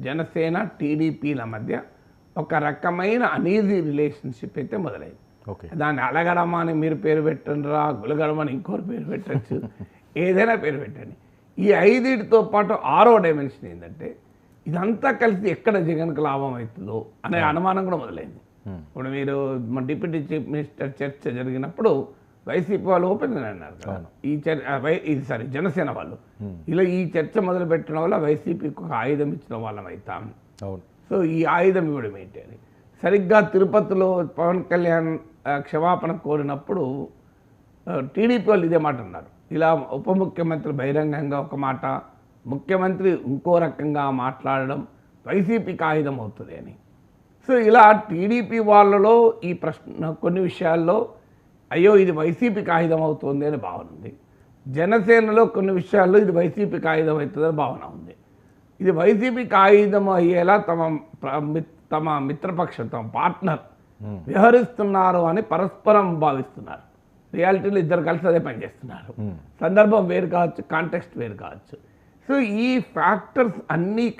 జనసేన టీడీపీల మధ్య ఒక రకమైన అనీజీ రిలేషన్షిప్ అయితే మొదలైంది. ఓకే. దాన్ని అలగడమా అని మీరు పేరు పెట్టండిరా, గులగడమని ఇంకోరు పేరు పెట్టచ్చు, ఏదైనా పేరు పెట్టండి. ఈ ఐదుటితో పాటు ఆరో డైమెన్షన్ ఏంటంటే ఇదంతా కలిసి ఎక్కడ జగన్కు లాభం అవుతుందో అనే అనుమానం కూడా మొదలైంది. ఇప్పుడు మీరు మన డిప్యూటీ చీఫ్ మినిస్టర్ చర్చ జరిగినప్పుడు వైసీపీ వాళ్ళు ఓపెన్గా అన్నారు కదా, ఇది జనసేన వాళ్ళు ఇలా ఈ చర్చ మొదలు పెట్టడం వల్ల వైసీపీకి ఒక ఆయుధం ఇచ్చిన వాళ్ళం అవుతాం. సో ఈ ఆయుధం ఇవ్వడం ఏంటి అని సరిగ్గా తిరుపతిలో పవన్ కళ్యాణ్ క్షమాపణ కోరినప్పుడు టీడీపీ వాళ్ళు ఇదే మాట అన్నారు. ఇలా ఉప ముఖ్యమంత్రి బహిరంగంగా ఒక మాట, ముఖ్యమంత్రి ఇంకో రకంగా మాట్లాడడం వైసీపీకి ఆయుధం అవుతుంది అని. సో ఇలా టీడీపీ వాళ్ళలో ఈ ప్రశ్న కొన్ని విషయాల్లో అయ్యో ఇది వైసీపీకి ఆయుధం అవుతుంది అని భావన ఉంది. జనసేనలో కొన్ని విషయాల్లో ఇది వైసీపీకి ఆయుధం అవుతుందని భావన ఉంది. ఇది వైసీపీకి ఆయుధం అయ్యేలా తమ మిత్రపక్షం, తమ పార్ట్నర్ వ్యవహరిస్తున్నారు అని పరస్పరం భావిస్తున్నారు. రియాలిటీలో ఇద్దరు కలిసి అదే పనిచేస్తున్నారు. సందర్భం వేరు కావచ్చు, కాంటెక్స్ట్ వేరు కావచ్చు. సో ఈ ఫ్యాక్టర్స్ అన్నీ కలిసి